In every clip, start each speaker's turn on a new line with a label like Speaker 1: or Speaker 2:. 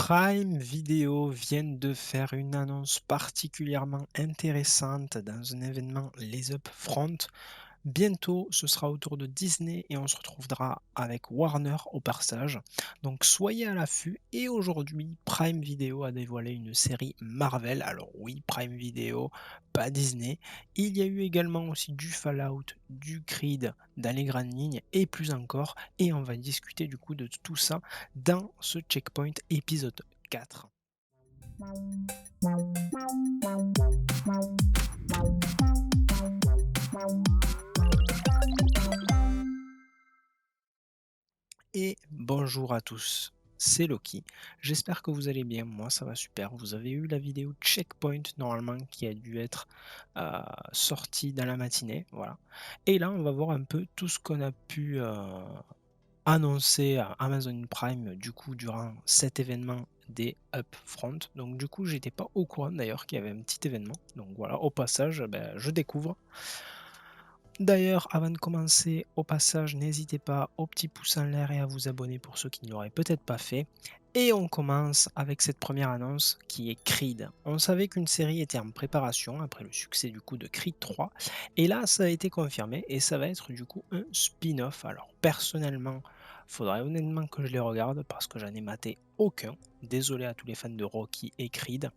Speaker 1: Prime Video viennent de faire une annonce particulièrement intéressante dans un événement Les Upfront. Bientôt, ce sera au tour de Disney et on se retrouvera avec Warner au passage. Donc soyez à l'affût. Et aujourd'hui, Prime Video a dévoilé une série Marvel. Alors oui, Prime Video, pas Disney. Il y a eu également aussi du Fallout, du Creed dans les grandes lignes et plus encore. Et on va discuter du coup de tout ça dans ce Checkpoint épisode 4. Et bonjour à tous, c'est Loki. J'espère que vous allez bien, moi ça va super. Vous avez eu la vidéo Checkpoint normalement qui a dû être sortie dans la matinée, voilà. Et là on va voir un peu tout ce qu'on a pu annoncer à Amazon Prime du coup durant cet événement des Upfront. Donc du coup j'étais pas au courant d'ailleurs qu'il y avait un petit événement. Donc voilà, au passage, je découvre. D'ailleurs, avant de commencer, au passage, n'hésitez pas au petit pouce en l'air et à vous abonner pour ceux qui ne l'auraient peut-être pas fait. Et on commence avec cette première annonce qui est Creed. On savait qu'une série était en préparation après le succès du coup de Creed 3. Et là, ça a été confirmé et ça va être du coup un spin-off. Alors personnellement, faudrait honnêtement que je les regarde parce que j'en ai maté aucun. Désolé à tous les fans de Rocky et Creed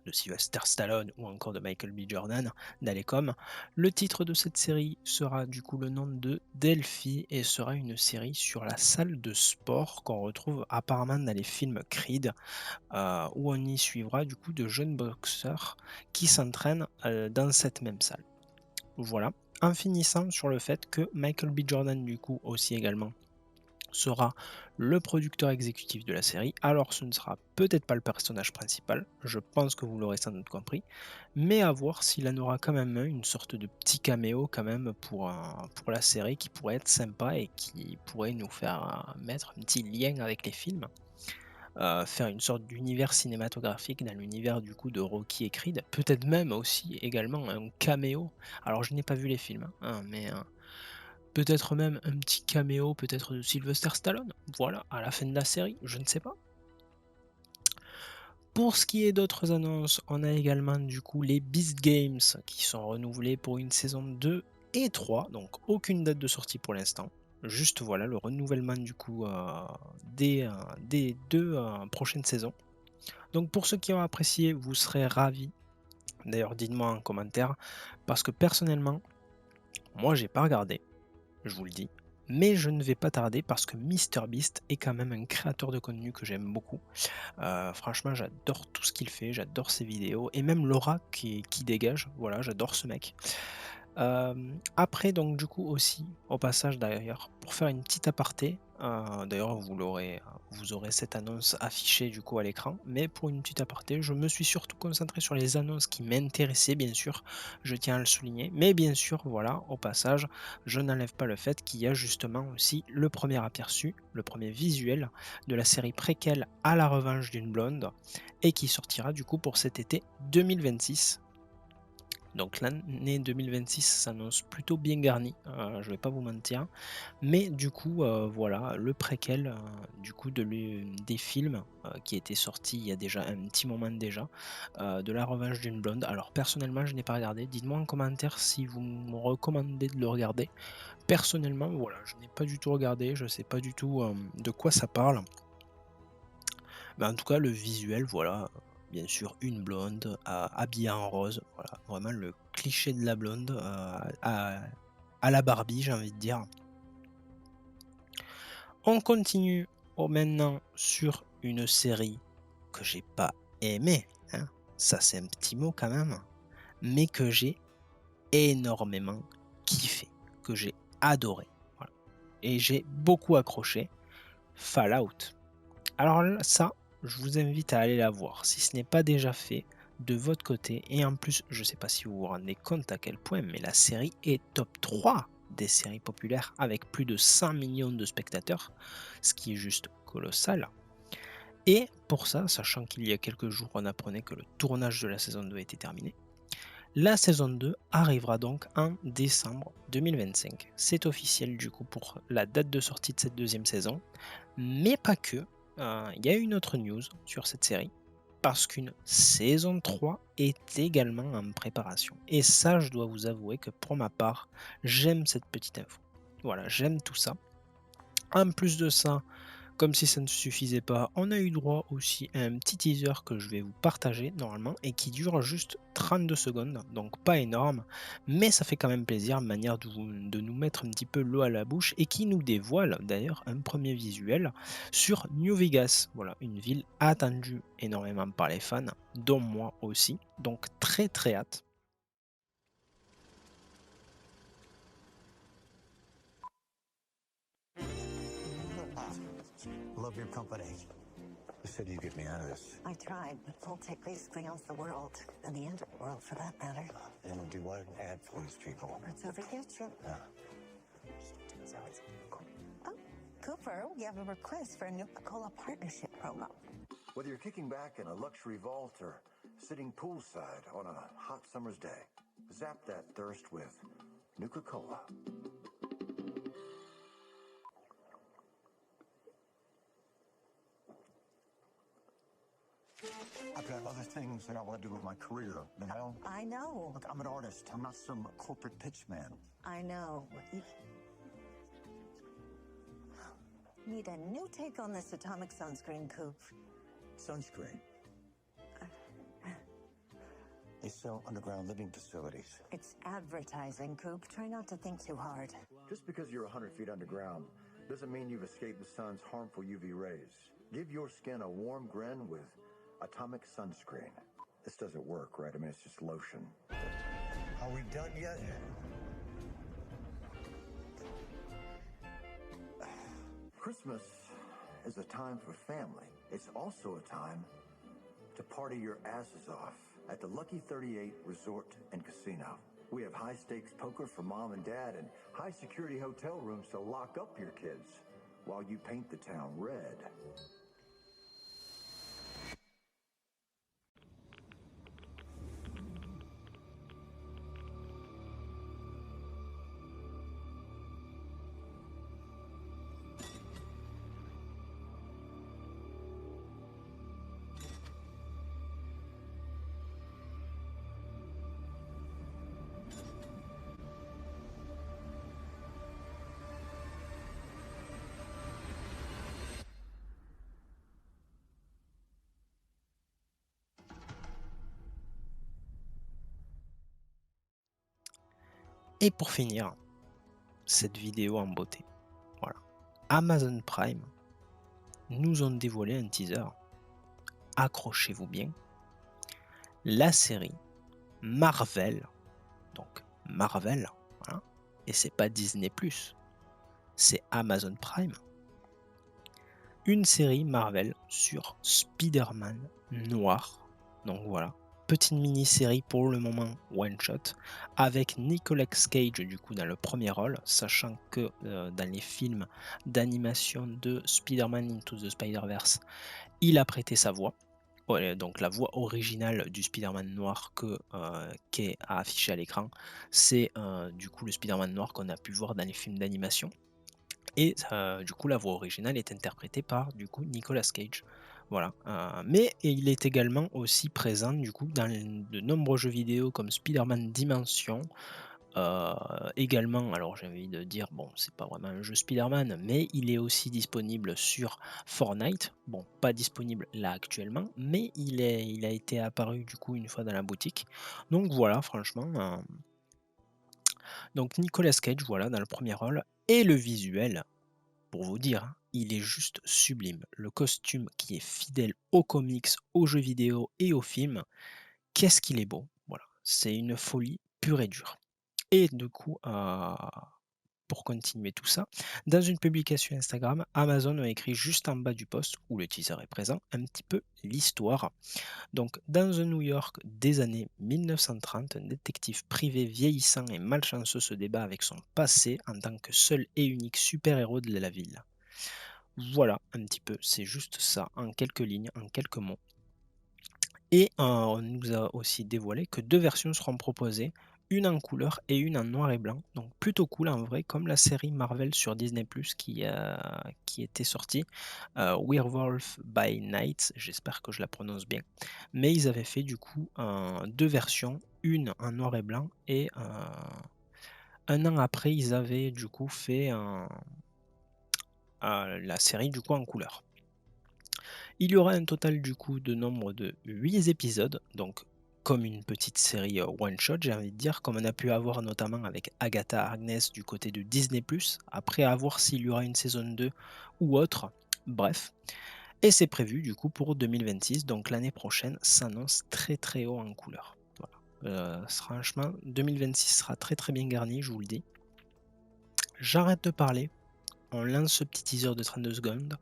Speaker 1: de Sylvester Stallone ou encore de Michael B. Jordan d'Alecom. Le titre de cette série sera du coup le nom de Delphi et sera une série sur la salle de sport qu'on retrouve apparemment dans les films Creed, où on y suivra du coup de jeunes boxeurs qui s'entraînent dans cette même salle. Voilà. En finissant sur le fait que Michael B. Jordan du coup aussi également sera le producteur exécutif de la série. Alors ce ne sera peut-être pas le personnage principal, je pense que vous l'aurez sans doute compris, mais à voir s'il en aura quand même une sorte de petit caméo quand même pour la série qui pourrait être sympa et qui pourrait nous faire mettre un petit lien avec les films. Faire une sorte d'univers cinématographique dans l'univers du coup de Rocky et Creed, peut-être même aussi également un caméo. Alors je n'ai pas vu les films, hein, mais peut-être même un petit caméo, peut-être de Sylvester Stallone, voilà, à la fin de la série, je ne sais pas. Pour ce qui est d'autres annonces, on a également du coup les Beast Games qui sont renouvelés pour une saison 2 et 3, donc aucune date de sortie pour l'instant. Juste voilà le renouvellement du coup des deux prochaines saisons. Donc pour ceux qui ont apprécié, vous serez ravis. D'ailleurs, dites-moi en commentaire, parce que personnellement, moi j'ai pas regardé, je vous le dis. Mais je ne vais pas tarder parce que MrBeast est quand même un créateur de contenu que j'aime beaucoup. Franchement, j'adore tout ce qu'il fait, j'adore ses vidéos et même l'aura qui dégage. Voilà, j'adore ce mec. Après donc du coup aussi, au passage d'ailleurs, pour faire une petite aparté, d'ailleurs vous aurez cette annonce affichée du coup à l'écran, mais pour une petite aparté, je me suis surtout concentré sur les annonces qui m'intéressaient bien sûr, je tiens à le souligner, mais bien sûr voilà, au passage, je n'enlève pas le fait qu'il y a justement aussi le premier aperçu, le premier visuel de la série préquelle à la revanche d'une blonde et qui sortira du coup pour cet été 2026. Donc l'année 2026 s'annonce plutôt bien garnie, je vais pas vous mentir. Mais du coup, voilà, le préquel, du coup des films, qui étaient sortis il y a déjà un petit moment déjà, de La Revanche d'une blonde. Alors personnellement, je n'ai pas regardé. Dites-moi en commentaire si vous me recommandez de le regarder. Personnellement, voilà, je n'ai pas du tout regardé, je sais pas du tout, de quoi ça parle. Mais en tout cas, le visuel, voilà, bien sûr, une blonde habillée en rose, voilà, vraiment le cliché de la blonde à la Barbie, j'ai envie de dire. On continue maintenant sur une série que j'ai pas aimée, hein, ça c'est un petit mot quand même, mais que j'ai énormément kiffé, que j'ai adoré, voilà. Et j'ai beaucoup accroché, Fallout. Alors là, ça, je vous invite à aller la voir si ce n'est pas déjà fait de votre côté. Et en plus, je ne sais pas si vous vous rendez compte à quel point, mais la série est top 3 des séries populaires avec plus de 100 millions de spectateurs, ce qui est juste colossal. Et pour ça, sachant qu'il y a quelques jours, on apprenait que le tournage de la saison 2 était terminé, la saison 2 arrivera donc en décembre 2025. C'est officiel du coup pour la date de sortie de cette deuxième saison, mais pas que. il y a une autre news sur cette série, parce qu'une saison 3 est également en préparation. Et ça, je dois vous avouer que pour ma part, j'aime cette petite info. Voilà, j'aime tout ça. En plus de ça, comme si ça ne suffisait pas, on a eu droit aussi à un petit teaser que je vais vous partager normalement et qui dure juste 32 secondes, donc pas énorme, mais ça fait quand même plaisir, manière de nous mettre un petit peu l'eau à la bouche et qui nous dévoile d'ailleurs un premier visuel sur New Vegas. Voilà, une ville attendue énormément par les fans, dont moi aussi, donc très très hâte.
Speaker 2: Love your company. You said you'd get me out of this.
Speaker 3: I tried, but Voltec basically owns the world, and the end of the world for that matter.
Speaker 2: And do what add for these people?
Speaker 3: It's over here, Chip.
Speaker 2: Yeah.
Speaker 3: Oh, Cooper, we have a request for a Nuka-Cola partnership promo.
Speaker 4: Whether you're kicking back in a luxury vault or sitting poolside on a hot summer's day, zap that thirst with Nuka-Cola.
Speaker 2: I've got other things that I want to do with my career.
Speaker 3: I know.
Speaker 2: Look, I'm an artist. I'm not some corporate pitch man.
Speaker 3: I know. You need a new take on this atomic sunscreen, Coop.
Speaker 2: Sunscreen. They sell underground living facilities.
Speaker 3: It's advertising, Coop. Try not to think too hard.
Speaker 4: Just because you're 100 feet underground doesn't mean you've escaped the sun's harmful UV rays. Give your skin a warm grin with Atomic Sunscreen. This doesn't work, right? I mean, it's just lotion.
Speaker 2: Are we done yet?
Speaker 4: Christmas is a time for family. It's also a time to party your asses off at the Lucky 38 Resort and Casino. We have high-stakes poker for mom and dad and high-security hotel rooms to lock up your kids while you paint the town red.
Speaker 1: Et pour finir cette vidéo en beauté, voilà, Amazon Prime nous ont dévoilé un teaser. Accrochez-vous bien. La série Marvel, donc Marvel, voilà, et c'est pas Disney+, c'est Amazon Prime. Une série Marvel sur Spider-Man noir. Donc voilà, petite mini-série pour le moment one shot avec Nicolas Cage du coup dans le premier rôle, sachant que dans les films d'animation de Spider-Man Into the Spider-Verse, il a prêté sa voix. Ouais, donc la voix originale du Spider-Man noir qui est affiché à l'écran, c'est du coup le Spider-Man noir qu'on a pu voir dans les films d'animation. Et du coup, la voix originale est interprétée par du coup Nicolas Cage. Voilà. Mais il est également aussi présent du coup dans de nombreux jeux vidéo comme Spider-Man Dimension. Également, alors j'ai envie de dire, bon, c'est pas vraiment un jeu Spider-Man, mais il est aussi disponible sur Fortnite. Bon, pas disponible là actuellement, mais il a été apparu du coup une fois dans la boutique. Donc voilà, franchement. Donc Nicolas Cage, voilà, dans le premier rôle. Et le visuel, pour vous dire, hein, il est juste sublime. Le costume qui est fidèle aux comics, aux jeux vidéo et aux films, qu'est-ce qu'il est beau. Voilà, c'est une folie pure et dure. Et du coup, pour continuer tout ça, dans une publication Instagram, Amazon a écrit juste en bas du post où le teaser est présent un petit peu l'histoire. Donc, dans un New York des années 1930, un détective privé vieillissant et malchanceux se débat avec son passé en tant que seul et unique super-héros de la ville. Voilà un petit peu, c'est juste ça, en quelques lignes, en quelques mots. Et on nous a aussi dévoilé que deux versions seront proposées, une en couleur et une en noir et blanc. Donc plutôt cool en vrai, comme la série Marvel sur Disney+ qui était sortie, Werewolf by Night, j'espère que je la prononce bien. Mais ils avaient fait du coup, 2 versions, une en noir et blanc et 1 an après, ils avaient du coup fait la série du coup en couleur. Il y aura un total du coup de nombre de 8 épisodes, donc comme une petite série one shot, j'ai envie de dire, comme on a pu avoir notamment avec Agatha Harkness du côté de Disney+, après à voir s'il y aura une saison 2 ou autre, bref. Et c'est prévu du coup pour 2026, donc l'année prochaine s'annonce très très haut en couleur. Voilà. Franchement, 2026 sera très très bien garni, je vous le dis. J'arrête de parler, on lance ce petit teaser de 32 secondes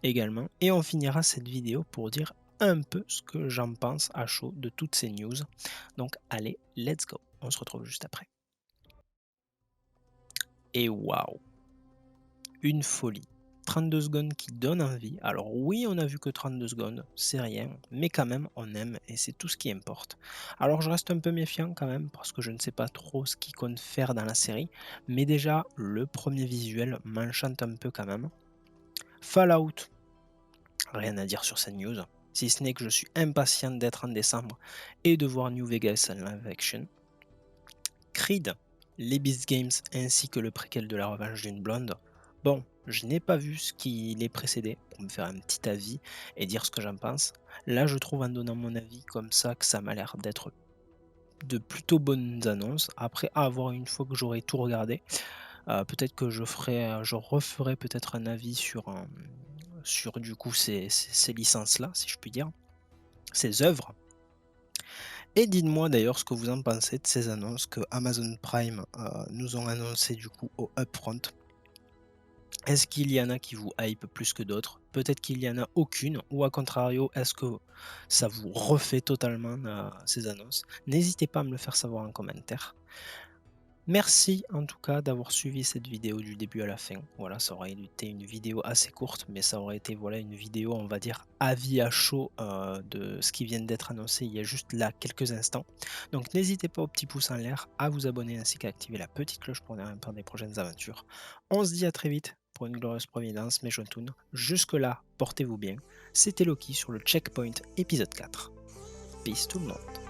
Speaker 1: également. Et on finira cette vidéo pour dire un peu ce que j'en pense à chaud de toutes ces news. Donc allez, let's go. On se retrouve juste après. Et waouh, une folie. 32 secondes qui donnent envie. Alors oui, on a vu que 32 secondes, c'est rien, mais quand même, on aime et c'est tout ce qui importe. Alors je reste un peu méfiant quand même parce que je ne sais pas trop ce qu'ils comptent faire dans la série, mais déjà, le premier visuel m'enchante un peu quand même. Fallout, rien à dire sur cette news, si ce n'est que je suis impatient d'être en décembre et de voir New Vegas en live action. Creed, les Beast Games ainsi que le préquel de la revanche d'une blonde. Bon, je n'ai pas vu ce qui les précédait pour me faire un petit avis et dire ce que j'en pense. Là, je trouve en donnant mon avis comme ça que ça m'a l'air d'être de plutôt bonnes annonces. Après, à voir une fois que j'aurai tout regardé, peut-être que je referai peut-être un avis sur du coup ces licences-là, si je puis dire, ces œuvres. Et dites-moi d'ailleurs ce que vous en pensez de ces annonces que Amazon Prime nous ont annoncées du coup au upfront. Est-ce qu'il y en a qui vous hype plus que d'autres? Peut-être qu'il y en a aucune, ou à contrario, est-ce que ça vous refait totalement ces annonces? N'hésitez pas à me le faire savoir en commentaire. Merci en tout cas d'avoir suivi cette vidéo du début à la fin. Voilà, ça aurait été une vidéo assez courte, mais ça aurait été voilà une vidéo, on va dire, avis à chaud de ce qui vient d'être annoncé il y a juste là quelques instants. Donc n'hésitez pas au petit pouce en l'air, à vous abonner ainsi qu'à activer la petite cloche pour ne rien perdre des prochaines aventures. On se dit à très vite pour une glorieuse providence, mes Toon. Jusque là, portez-vous bien. C'était Loki sur le Checkpoint épisode 4. Peace tout le monde.